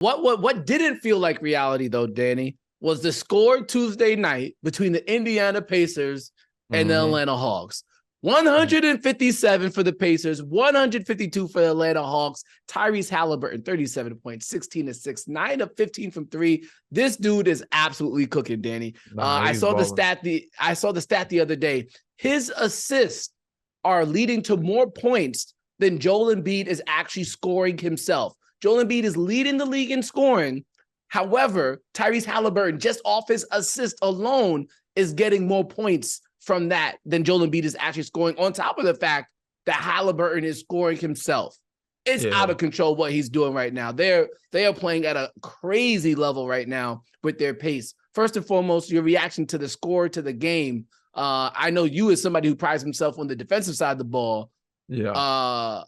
What didn't feel like reality though, Danny, was the score Tuesday night between the Indiana Pacers and the Atlanta Hawks. 157 for the Pacers, 152 for the Atlanta Hawks. Tyrese Haliburton, 37 points, 16 to 6, 9 of 15 from 3. This dude is absolutely cooking, Danny. I saw the stat the other day. His assists are leading to more points than Joel Embiid is actually scoring himself. Joel Embiid is leading the league in scoring. However, Tyrese Haliburton, just off his assist alone, is getting more points from that than Joel Embiid is actually scoring, on top of the fact that Haliburton is scoring himself. It's out of control what he's doing right now. They are playing at a crazy level right now with their pace. First and foremost, your reaction to the score, to the game. I know you, as somebody who prides himself on the defensive side of the ball. Yeah.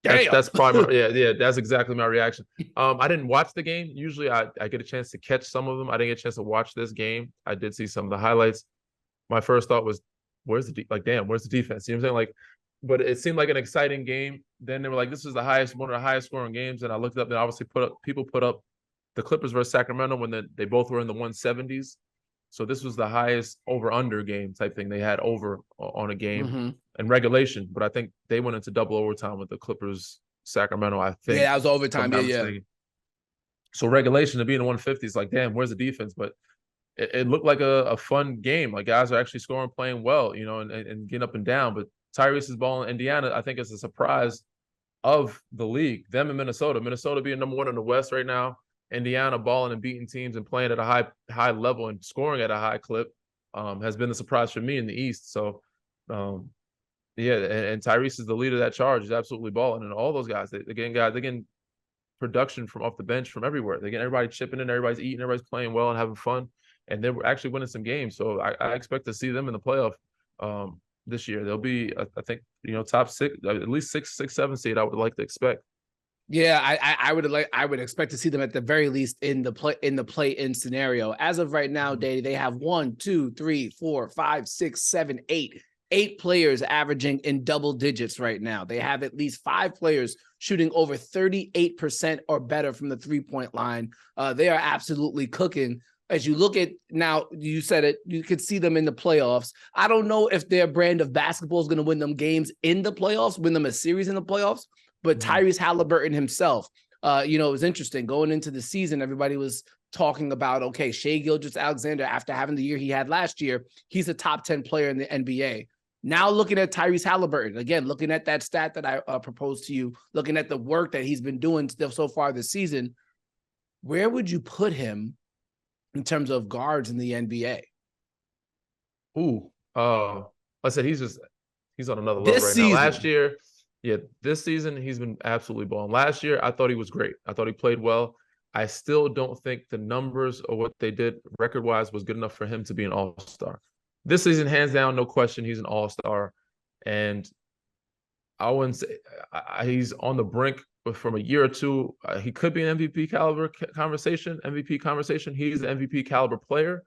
That's probably that's exactly my reaction. I didn't watch the game. Usually I get a chance to catch some of them. I didn't get a chance to watch this game. I did see some of the highlights. My first thought was, where's the defense? You know what I'm saying? Like, but it seemed like an exciting game. Then they were like, this is one of the highest scoring games. And I looked up and obviously people put up the Clippers versus Sacramento when they both were in the 170s. So this was the highest over-under game type thing they had over on a game in regulation. But I think they went into double overtime with the Clippers, Sacramento, I think. Yeah, that was overtime. Yeah. So regulation to be in the 150s, like, damn, where's the defense? But it looked like a fun game. Like, guys are actually scoring, playing well, you know, and getting up and down. But Tyrese's ball in Indiana, I think, is a surprise of the league. Them and Minnesota. Minnesota being number one in the West right now. Indiana balling and beating teams and playing at a high level and scoring at a high clip has been the surprise for me in the East. So, and Tyrese is the leader of that charge. He's absolutely balling. And all those guys, they're getting production from off the bench from everywhere. They're getting everybody chipping in, everybody's eating, everybody's playing well and having fun. And they're actually winning some games. So I expect to see them in the playoff this year. They'll be, I think, you know, top six, at least six, 7 seed. I would like to expect. Yeah, I would expect to see them at the very least in the play-in scenario. As of right now, they have 1, 2, 3, 4, 5, 6, 7, 8 players averaging in double digits right now. They have at least 5 players shooting over 38% or better from the 3-point line. They are absolutely cooking. As you look at now, you said it, you could see them in the playoffs. I don't know if their brand of basketball is going to win them games in the playoffs, win them a series in the playoffs. But Tyrese Haliburton himself, it was interesting. Going into the season, everybody was talking about, okay, Shai Gilgeous-Alexander, after having the year he had last year, he's a top 10 player in the NBA. Now looking at Tyrese Haliburton, again, looking at that stat that I proposed to you, looking at the work that he's been doing so far this season, where would you put him in terms of guards in the NBA? I said he's on another level right now. Last year, this season he's been absolutely balling. Last year, I thought he was great. I thought he played well. I still don't think the numbers or what they did record-wise was good enough for him to be an all-star. This season, hands down, no question, he's an all-star. And I wouldn't say he's on the brink, but from a year or two, he could be an MVP caliber conversation. He's an MVP caliber player.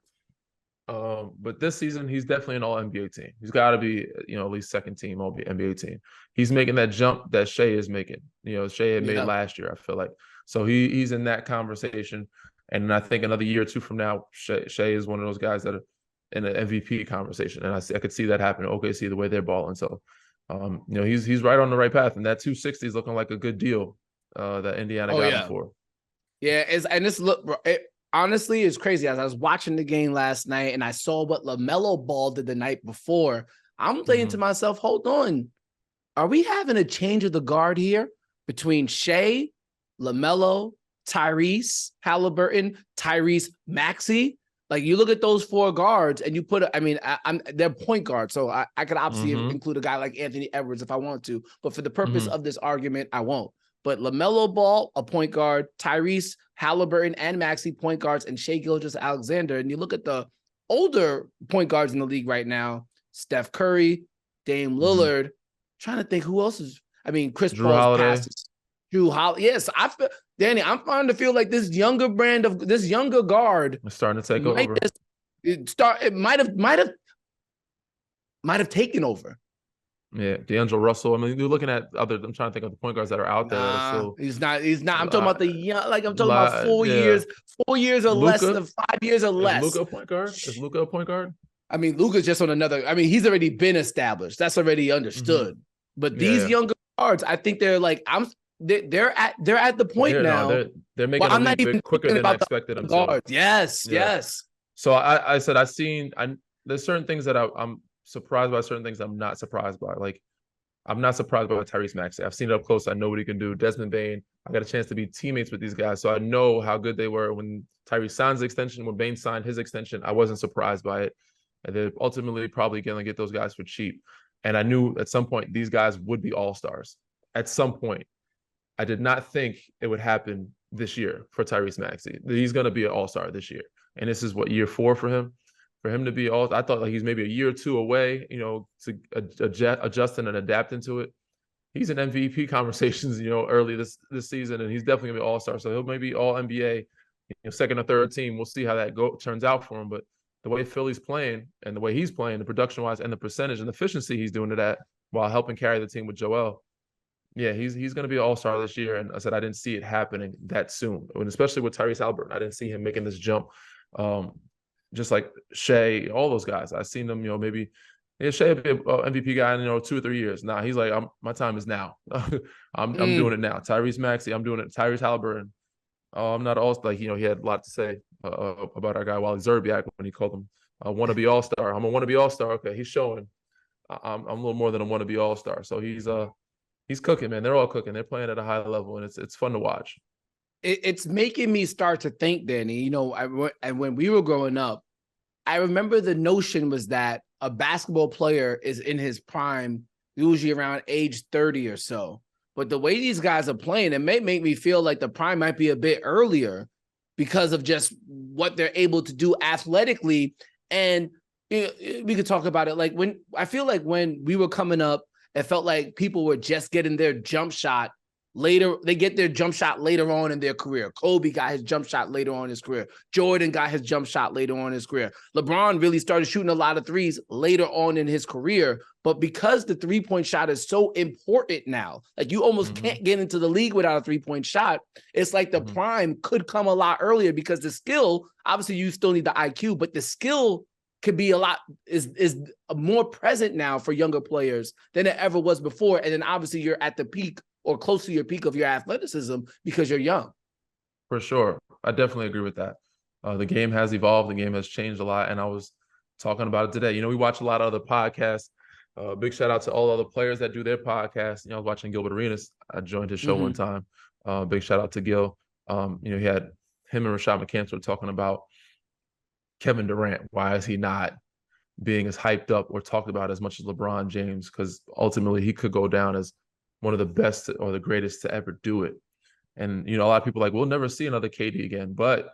But this season, he's definitely an all-NBA team. He's got to be, at least second team all-NBA team. He's making that jump that Shai is making. Shai had made last year, I feel like. So he's in that conversation. And I think another year or two from now, Shai is one of those guys that are in an MVP conversation. And I could see that happen. OKC, the way they're balling. So, he's right on the right path. And that 260 is looking like a good deal that Indiana got him for. Yeah, honestly, it's crazy. As I was watching the game last night and I saw what LaMelo Ball did the night before, I'm thinking to myself, hold on. Are we having a change of the guard here between Shai, LaMelo, Tyrese Haliburton, Tyrese Maxey? Like, you look at those 4 guards and you put, they're point guards. So I could obviously include a guy like Anthony Edwards if I want to. But for the purpose of this argument, I won't. But LaMelo Ball, a point guard, Tyrese Haliburton and Maxey, point guards, and Shai Gilgeous-Alexander. And you look at the older point guards in the league right now, Steph Curry, Dame Lillard. Trying to think who else is. Chris Paul's passes. Drew Holiday. Yes, Danny, I'm starting to feel like this younger guard is starting to take over. It might have taken over. Yeah, D'Angelo Russell. I mean, you're looking at other. I'm trying to think of the point guards that are out there that are Nah, still. he's not. He's not. I'm talking about the young. Like I'm talking about Yeah, 4 years or less, Luka. 5 years or Is less. Luka a point guard? Is Luka a point guard? I mean, Luka's just on another. I mean, he's already been established. That's already understood. But these younger guards, I think they're like they're at the point now. They're making I'm the not leap even quicker thinking than I about expected the them guards. to. Yes, Yeah. yes. So I said there's certain things that I'm surprised by, certain things I'm not surprised by. Like I'm not surprised by Tyrese Maxey. I've seen it up close. I know what he can do. Desmond Bane. I got a chance to be teammates with these guys, so I know how good they were when Tyrese signed his extension. When Bane signed his extension, I wasn't surprised by it. And they're ultimately probably going to get those guys for cheap. And I knew at some point these guys would be all-stars. At some point, I did not think it would happen this year for Tyrese Maxey. He's going to be an all-star this year. And this is what, year 4 for him? For him to be I thought like he's maybe a year or two away, to adjusting and adapting to it. He's in MVP conversations, early this season, and he's definitely gonna be all-star. So he'll maybe all NBA, second or third team. We'll see how that turns out for him. But the way Philly's playing and the way he's playing, the production-wise and the percentage and efficiency he's doing it at while helping carry the team with Joel. Yeah, he's going to be an all-star this year. And I said I didn't see it happening that soon, and especially with Tyrese Haliburton. I didn't see him making this jump. Just like Shai, all those guys. I've seen them, maybe Shai be an MVP guy in 2 or 3 years. Nah, he's like, my time is now. I'm doing it now. Tyrese Maxey, I'm doing it. Tyrese Haliburton. I'm not all like he had a lot to say about our guy Wally Zerbiak when he called him a wannabe all-star. I'm a wannabe all-star. Okay, he's showing I'm a little more than a wannabe all-star. So he's cooking, man. They're all cooking. They're playing at a high level, and it's fun to watch. It's making me start to think, Danny. And when we were growing up, I remember the notion was that a basketball player is in his prime, usually around age 30 or so. But the way these guys are playing, it may make me feel like the prime might be a bit earlier because of just what they're able to do athletically. And we could talk about it. Like I feel like when we were coming up, it felt like people were just getting their jump shot later. They get their jump shot later on in their career. Kobe got his jump shot later on in his career. Jordan got his jump shot later on in his career. LeBron really started shooting a lot of threes later on in his career. But because the three-point shot is so important now, like you almost can't get into the league without a three-point shot. It's like the prime could come a lot earlier because the skill, obviously you still need the IQ, but the skill could be is more present now for younger players than it ever was before. And then obviously you're at the peak or close to your peak of your athleticism because you're young. For sure. I definitely agree with that. The game has evolved. The game has changed a lot. And I was talking about it today. We watch a lot of other podcasts. Big shout out to all the other players that do their podcasts. I was watching Gilbert Arenas. I joined his show one time. Big shout out to Gil. He had him and Rashad McCants were talking about Kevin Durant. Why is he not being as hyped up or talked about as much as LeBron James? Because ultimately he could go down as one of the best or the greatest to ever do it. And, a lot of people are like, we'll never see another KD again. But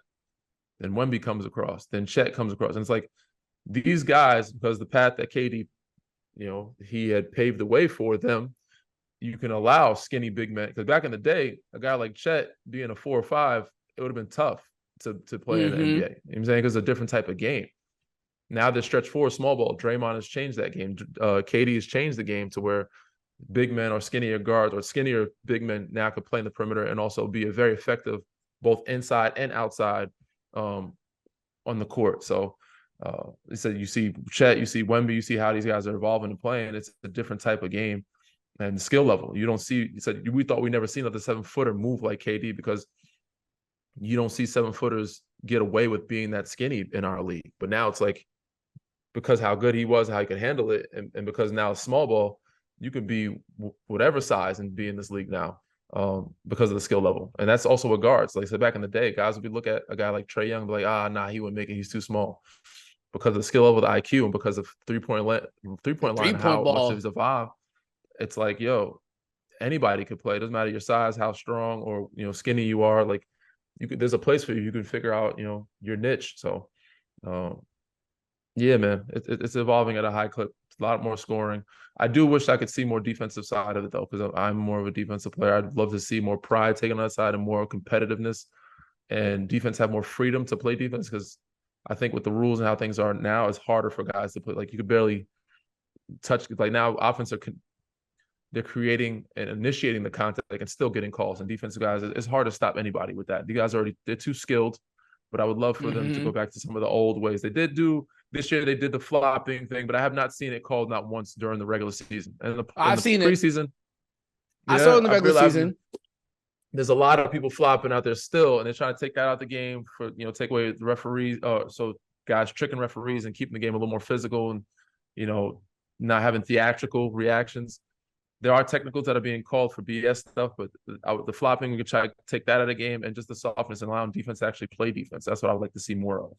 then Wemby comes across, then Chet comes across. And it's like these guys, because the path that KD, he had paved the way for them, you can allow skinny big men. Because back in the day, a guy like Chet being a 4 or 5, it would have been tough to play in the NBA. You know what I'm saying? Because it's a different type of game. Now the stretch 4 small ball, Draymond has changed that game. KD has changed the game to where big men or skinnier guards or skinnier big men now can play in the perimeter and also be a very effective both inside and outside on the court. So you see Chet, you see Wemby, you see how these guys are evolving and playing. It's a different type of game and the skill level. You don't see, we thought we never seen another 7-footer move like KD because you don't see 7-footers get away with being that skinny in our league. But now it's like, because how good he was, how he could handle it, and because now it's small ball, you can be whatever size and be in this league now because of the skill level. And that's also with guards. Like I said, back in the day, guys would look at a guy like Trae Young and be like, nah, he wouldn't make it. He's too small. Because of the skill level, the IQ, and because of three-point line, how much it's evolved, it's like, anybody could play. It doesn't matter your size, how strong or skinny you are. Like there's a place for you. You can figure out your niche. So yeah, man, it's evolving at a high clip. A lot more scoring. I do wish I could see more defensive side of it though, because I'm more of a defensive player. I'd love to see more pride taken on that side and more competitiveness, and defense have more freedom to play defense. Because I think with the rules and how things are now, it's harder for guys to play. Like you could barely touch. Like now, offense are they're creating and initiating the contact and still getting calls. And defensive guys, it's hard to stop anybody with that. You guys they're too skilled. But I would love for them to go back to some of the old ways. They did do this year. They did the flopping thing, but I have not seen it called not once during the regular season. And I've seen preseason, it. I saw it in the regular season. There's a lot of people flopping out there still, and they're trying to take that out of the game for take away the referees. So guys tricking referees and keeping the game a little more physical, and not having theatrical reactions. There are technicals that are being called for BS stuff, but the flopping, we could try to take that out of the game, and just the softness and allowing defense to actually play defense. That's what I would like to see more of.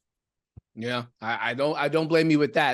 Yeah, I don't blame you with that.